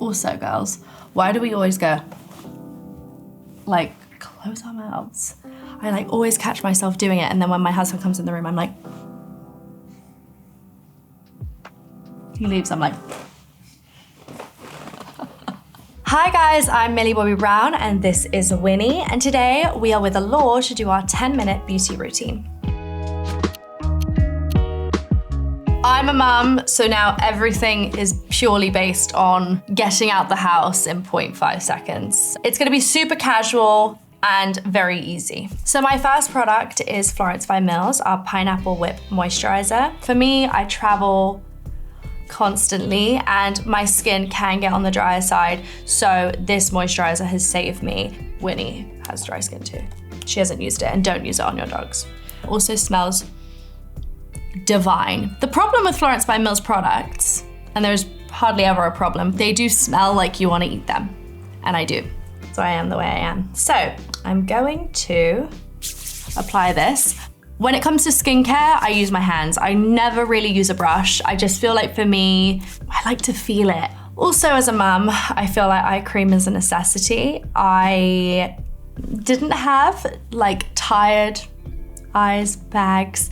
Also, girls, why do we always go, like, close our mouths? I like always catch myself doing it, and then when my husband comes in the room, I'm like, he leaves, I'm like. Hi guys, I'm Millie Bobby Brown and this is Winnie, and today we are with Allure to do our 10-minute beauty routine. I'm a mum, so now everything is purely based on getting out the house in 0.5 seconds. It's gonna be super casual and very easy. So my first product is Florence by Mills, our Pineapple Whip Moisturizer. For me, I travel constantly and my skin can get on the drier side, so this moisturizer has saved me. Winnie has dry skin too. She hasn't used it, and don't use it on your dogs. It also smells divine. The problem with Florence by Mills products, and there's hardly ever a problem, they do smell like you want to eat them, and I do. So I am the way I am. So I'm going to apply this. When it comes to skincare, I use my hands. I never really use a brush. I just feel like for me, I like to feel it. Also as a mum, I feel like eye cream is a necessity. I didn't have like tired eyes bags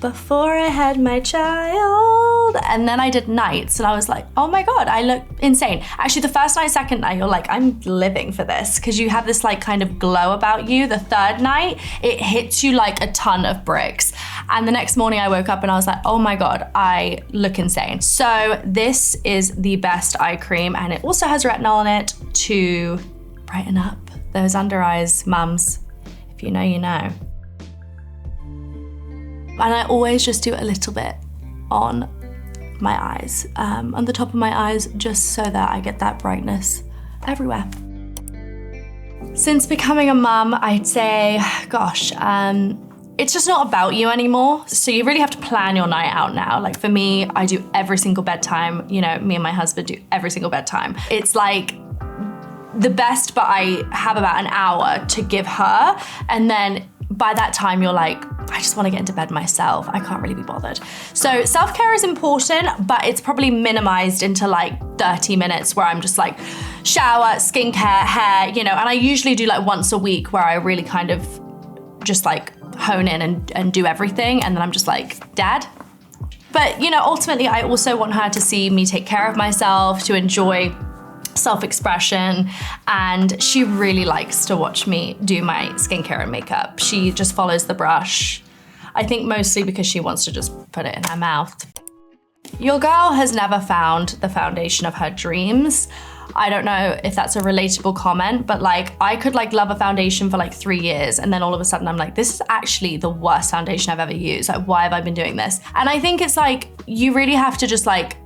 before I had my child, and then I did nights and I was like, oh my God, I look insane. Actually, the first night, second night, you're like, I'm living for this, because you have this like kind of glow about you. The third night, it hits you like a ton of bricks. And the next morning I woke up and I was like, oh my God, I look insane. So this is the best eye cream, and it also has retinol in it to brighten up those under eyes, mums. If you know, you know. And I always just do a little bit on my eyes, on the top of my eyes, just so that I get that brightness everywhere. Since becoming a mum, I'd say, gosh, it's just not about you anymore. So you really have to plan your night out now. Like for me, I do every single bedtime. You know, me and my husband do every single bedtime. It's like the best, but I have about an hour to give her. And then by that time, you're like, I just want to get into bed myself. I can't really be bothered. So self-care is important, but it's probably minimized into like 30 minutes where I'm just like shower, skincare, hair, you know, and I usually do like once a week where I really kind of just like hone in and do everything. And then I'm just like, Dad. But you know, ultimately I also want her to see me take care of myself, to enjoy self-expression, and she really likes to watch me do my skincare and makeup. She just follows the brush. I think mostly because she wants to just put it in her mouth. Your girl has never found the foundation of her dreams. I don't know if that's a relatable comment, but like I could like love a foundation for like 3 years, and then all of a sudden I'm like, this is actually the worst foundation I've ever used. Like, why have I been doing this? And I think it's like, you really have to just like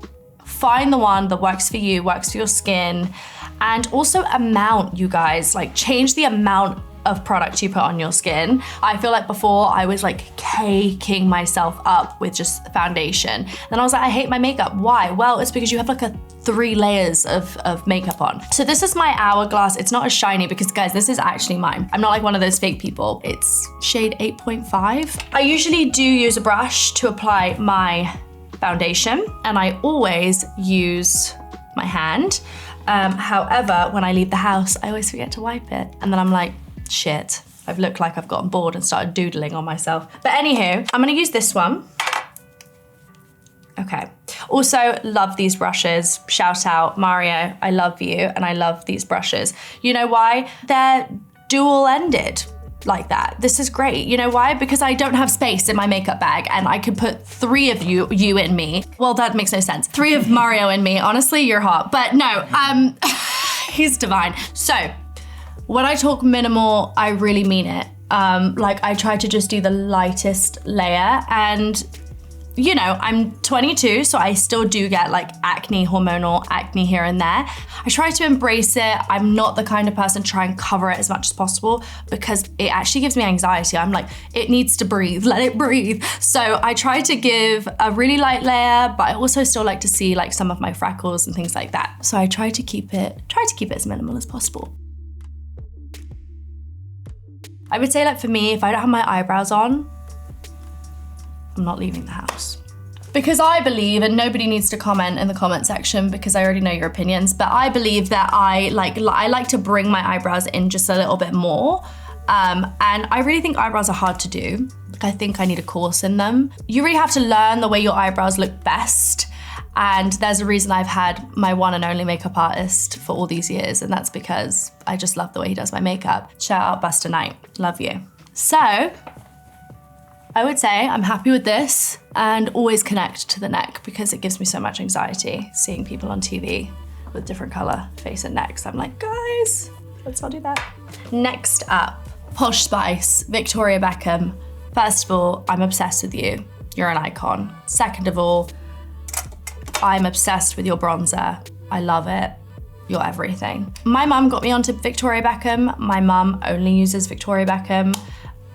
find the one that works for you, works for your skin, and also amount, you guys, like change the amount of product you put on your skin. I feel like before I was like caking myself up with just foundation. Then I was like, I hate my makeup. Why? Well, it's because you have like 3 layers of makeup on. So this is my Hourglass. It's not as shiny because guys, this is actually mine. I'm not like one of those fake people. It's shade 8.5. I usually do use a brush to apply my foundation, and I always use my hand. However, when I leave the house, I always forget to wipe it. And then I'm like, shit, I've looked like I've gotten bored and started doodling on myself. But anywho, I'm gonna use this one. Okay. Also, love these brushes. Shout out, Mario, I love you, and I love these brushes. You know why? They're dual-ended like that. This is great. You know why? Because I don't have space in my makeup bag, and I could put 3 of you in me. Well, that makes no sense. 3 of Mario in me. Honestly, you're hot. But no, he's divine. So when I talk minimal, I really mean it. Like I try to just do the lightest layer, and you know, I'm 22, so I still do get like acne, hormonal acne here and there. I try to embrace it. I'm not the kind of person to try and cover it as much as possible because it actually gives me anxiety. I'm like, it needs to breathe, let it breathe. So I try to give a really light layer, but I also still like to see like some of my freckles and things like that. So I try to keep it as minimal as possible. I would say like for me, if I don't have my eyebrows on, I'm not leaving the house. Because I believe, and nobody needs to comment in the comment section because I already know your opinions, but I believe that I like to bring my eyebrows in just a little bit more. And I really think eyebrows are hard to do. I think I need a course in them. You really have to learn the way your eyebrows look best. And there's a reason I've had my one and only makeup artist for all these years, and that's because I just love the way he does my makeup. Shout out Buster Knight, love you. So, I would say I'm happy with this, and always connect to the neck because it gives me so much anxiety seeing people on TV with different color face and necks. I'm like, guys, let's not do that. Next up, Posh Spice, Victoria Beckham. First of all, I'm obsessed with you. You're an icon. Second of all, I'm obsessed with your bronzer. I love it. You're everything. My mum got me onto Victoria Beckham. My mum only uses Victoria Beckham.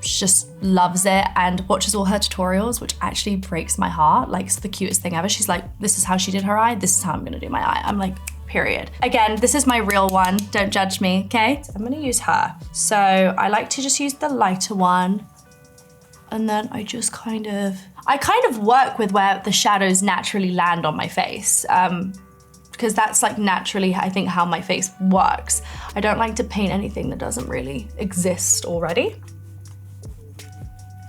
She just loves it and watches all her tutorials, which actually breaks my heart. Like, it's the cutest thing ever. She's like, this is how she did her eye. This is how I'm gonna do my eye. I'm like, period. Again, this is my real one. Don't judge me, okay? I'm gonna use her. So I like to just use the lighter one. And then I just kind of work with where the shadows naturally land on my face. Because that's like naturally, I think, how my face works. I don't like to paint anything that doesn't really exist already.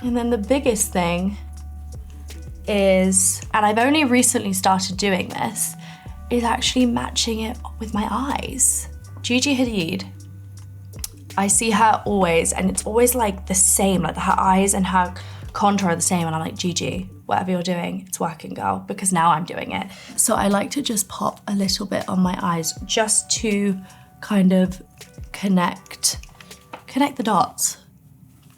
And then the biggest thing is, and I've only recently started doing this, is actually matching it with my eyes. Gigi Hadid, I see her always, and it's always like the same, like her eyes and her contour are the same, and I'm like, Gigi, whatever you're doing, it's working, girl, because now I'm doing it. So I like to just pop a little bit on my eyes just to kind of connect the dots.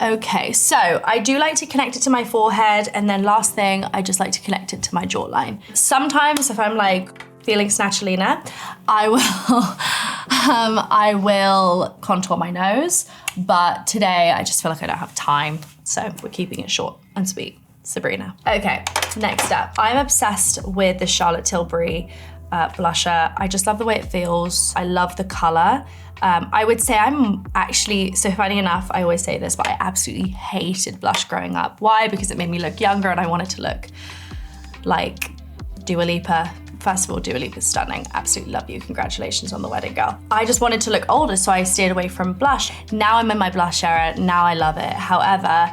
Okay, so I do like to connect it to my forehead, and then last thing, I just like to connect it to my jawline. Sometimes if I'm like feeling snatchalina, I will contour my nose, but today I just feel like I don't have time, so we're keeping it short and sweet. Sabrina. Okay, next up, I'm obsessed with the Charlotte Tilbury blusher. I just love the way it feels. I love the color. I would say I'm actually, so funny enough, I always say this, but I absolutely hated blush growing up. Why? Because it made me look younger and I wanted to look like Dua Lipa. First of all, Dua Lipa's stunning. Absolutely love you. Congratulations on the wedding, girl. I just wanted to look older, so I stayed away from blush. Now I'm in my blush era. Now I love it. However,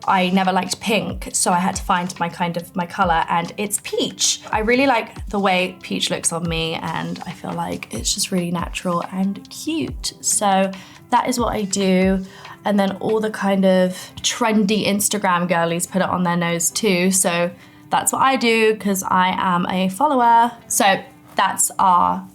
I never liked pink, so I had to find my color, and it's peach. I really like the way peach looks on me, and I feel like it's just really natural and cute. So that is what I do. And then all the kind of trendy Instagram girlies put it on their nose too. So that's what I do because I am a follower. So that's our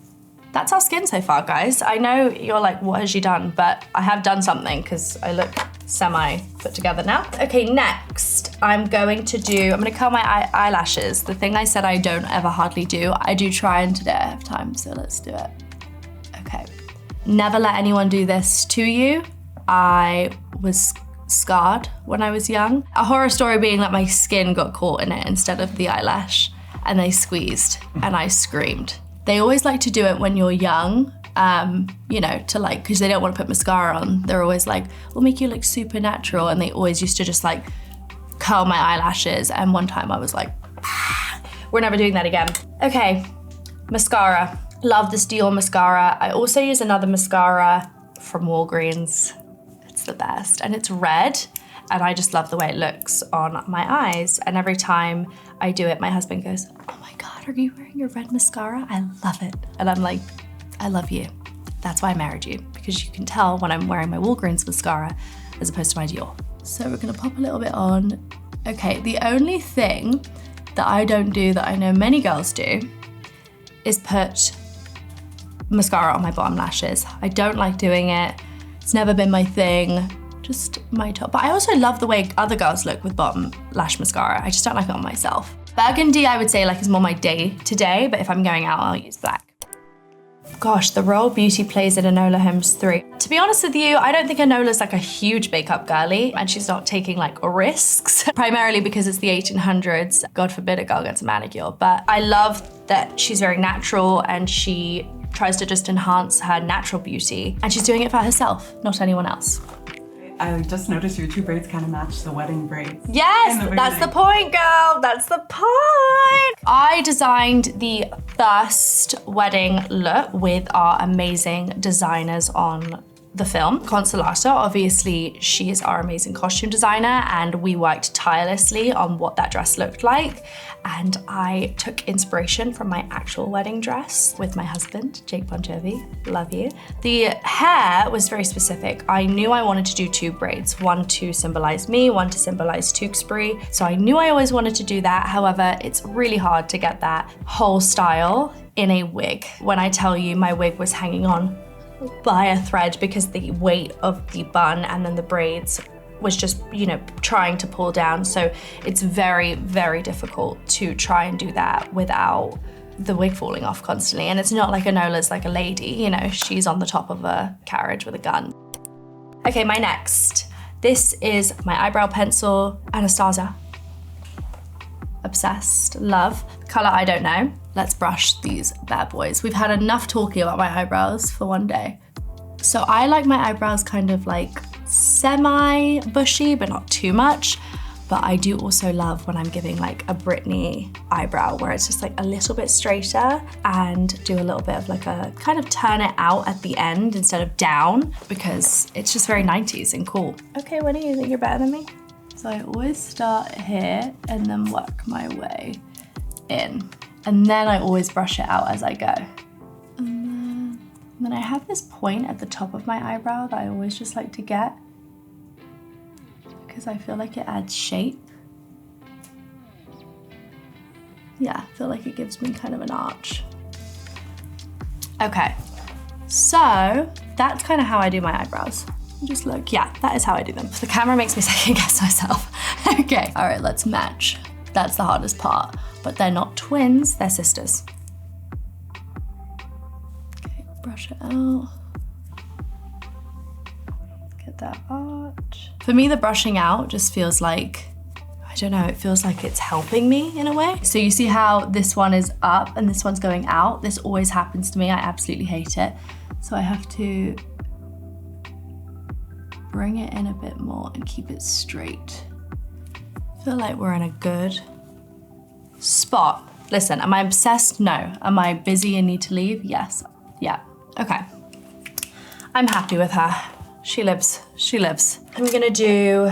skin so far, guys. I know you're like, what has she done? But I have done something because I look semi put together now. Okay, next I'm gonna curl my eyelashes. The thing I said I don't ever hardly do, I do try, and today I have time, so let's do it. Okay. Never let anyone do this to you. I was scarred when I was young. A horror story being that my skin got caught in it instead of the eyelash, and they squeezed and I screamed. They always like to do it when you're young, you know, to like, because they don't want to put mascara on. They're always like, we'll make you look super natural, and they always used to just like curl my eyelashes, and one time I was like, we're never doing that again. Okay, mascara. Love this Dior mascara. I also use another mascara from Walgreens. It's the best, and it's red, and I just love the way it looks on my eyes. And every time I do it, my husband goes, oh my God, are you wearing your red mascara? I love it. And I'm like, I love you. That's why I married you, because you can tell when I'm wearing my Walgreens mascara as opposed to my Dior. So we're gonna pop a little bit on. Okay, the only thing that I don't do that I know many girls do is put mascara on my bottom lashes. I don't like doing it. It's never been my thing, just my top. But I also love the way other girls look with bottom lash mascara. I just don't like it on myself. Burgundy, I would say, like, is more my day to day, but if I'm going out, I'll use black. Gosh, the role Beauty plays in Enola Holmes 3. To be honest with you, I don't think Enola's like a huge makeup girly, and she's not taking like risks, primarily because it's the 1800s. God forbid a girl gets a manicure, but I love that she's very natural and she tries to just enhance her natural beauty, and she's doing it for herself, not anyone else. I just noticed your two braids kind of match the wedding braids. Yes, that's the point, girl. That's the point. I designed the first wedding look with our amazing designers on the film. Consolata, obviously, she is our amazing costume designer, and we worked tirelessly on what that dress looked like. And I took inspiration from my actual wedding dress with my husband, Jake Bon Jovi, love you. The hair was very specific. I knew I wanted to do two braids, one to symbolize me, one to symbolize Tewkesbury. So I knew I always wanted to do that. However, it's really hard to get that whole style in a wig. When I tell you my wig was hanging on by a thread because the weight of the bun and then the braids was just, you know, trying to pull down. So it's very, very difficult to try and do that without the wig falling off constantly. And it's not like Enola's like a lady, you know, she's on the top of a carriage with a gun. Okay, my next. This is my eyebrow pencil, Anastasia. Obsessed, love. Color, I don't know. Let's brush these bad boys. We've had enough talking about my eyebrows for one day. So I like my eyebrows kind of like semi-bushy, but not too much. But I do also love when I'm giving like a Britney eyebrow where it's just like a little bit straighter and do a little bit of like a kind of turn it out at the end instead of down because it's just very 90s and cool. Okay, what do you think? You're better than me? So I always start here and then work my way in. And then I always brush it out as I go. And then I have this point at the top of my eyebrow that I always just like to get because I feel like it adds shape. Yeah, I feel like it gives me kind of an arch. Okay, so that's kind of how I do my eyebrows. Just look, yeah, that is how I do them. The camera makes me second guess myself. Okay, all right, let's match. That's the hardest part, but they're not twins, they're sisters. Okay, brush it out. Get that arch. For me, the brushing out just feels like, I don't know, it feels like it's helping me in a way. So you see how this one is up and this one's going out? This always happens to me, I absolutely hate it. So I have to bring it in a bit more and keep it straight. I feel like we're in a good spot. Listen, am I obsessed? No. Am I busy and need to leave? Yes. Yeah. Okay. I'm happy with her. She lives. She lives. I'm gonna do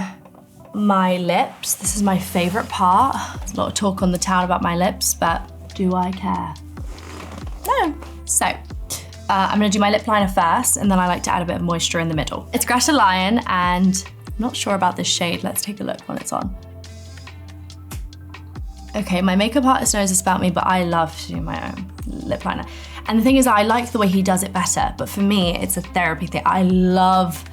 my lips. This is my favorite part. There's a lot of talk on the town about my lips, but do I care? No. So, I'm gonna do my lip liner first, and then I like to add a bit of moisture in the middle. It's Greta Lion, and I'm not sure about this shade. Let's take a look when it's on. Okay, my makeup artist knows this about me, but I love to do my own lip liner. And the thing is, I like the way he does it better, but for me, it's a therapy thing. I love,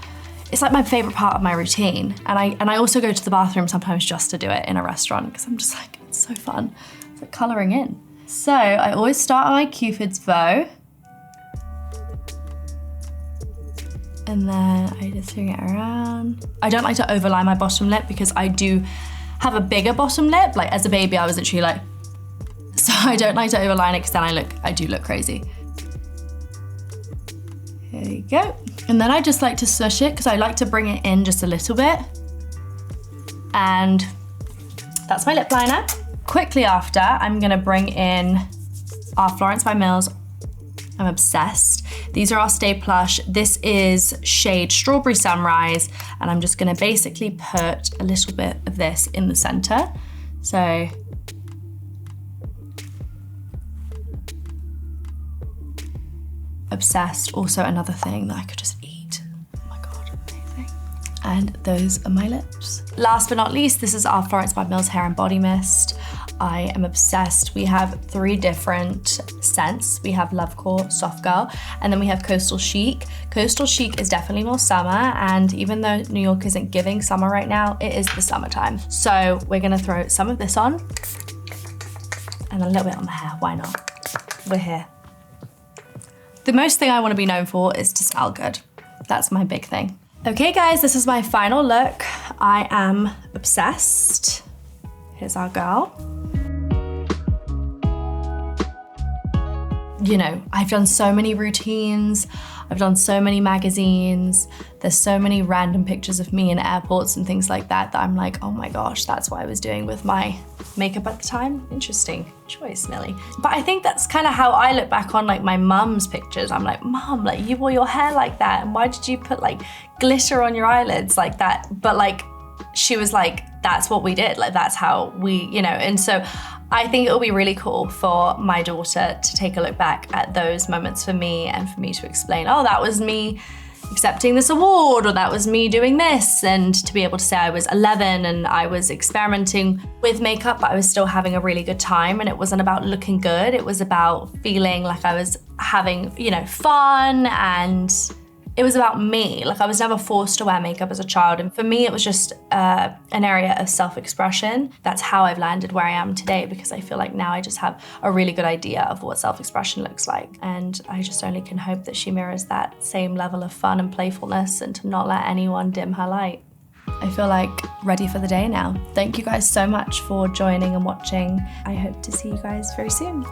it's like my favorite part of my routine. And I also go to the bathroom sometimes just to do it in a restaurant, because I'm just like, it's so fun. It's like coloring in. So I always start on my Cupid's bow. And then I just swing it around. I don't like to overline my bottom lip because I do have a bigger bottom lip. Like as a baby, I was literally like, so I don't like to overline it because then I do look crazy. Here you go. And then I just like to smush it because I like to bring it in just a little bit. And that's my lip liner. Quickly after, I'm gonna bring in our Florence by Mills. I'm obsessed. These are our Stay Plush. This is shade Strawberry Sunrise, and I'm just gonna basically put a little bit of this in the center. So, obsessed. Also another thing that I could just eat. Oh my God, amazing. And those are my lips. Last but not least, this is our Florence by Mills Hair and Body Mist. I am obsessed. We have 3 different scents. We have Love Core, Soft Girl, and then we have Coastal Chic. Coastal Chic is definitely more summer, and even though New York isn't giving summer right now, it is the summertime. So we're gonna throw some of this on, and a little bit on the hair, why not? We're here. The most thing I wanna be known for is to smell good. That's my big thing. Okay guys, this is my final look. I am obsessed. Here's our girl. you know, I've done so many routines, I've done so many magazines, there's so many random pictures of me in airports and things like that I'm like, oh my gosh, that's what I was doing with my makeup at the time. Interesting choice, Millie. But I think that's kind of how I look back on like my mum's pictures. I'm like, Mum, like you wore your hair like that, and why did you put like glitter on your eyelids like that? But like, she was like, that's what we did, like that's how we, you know. And so I think it'll be really cool for my daughter to take a look back at those moments for me, and for me to explain, oh, that was me accepting this award, or that was me doing this, and to be able to say I was 11 and I was experimenting with makeup, but I was still having a really good time, and it wasn't about looking good, it was about feeling like I was having, you know, fun, and it was about me. Like I was never forced to wear makeup as a child, and for me it was just an area of self-expression. That's how I've landed where I am today, because I feel like now I just have a really good idea of what self-expression looks like, and I just only can hope that she mirrors that same level of fun and playfulness, and to not let anyone dim her light. I feel like ready for the day now. Thank you guys so much for joining and watching. I hope to see you guys very soon.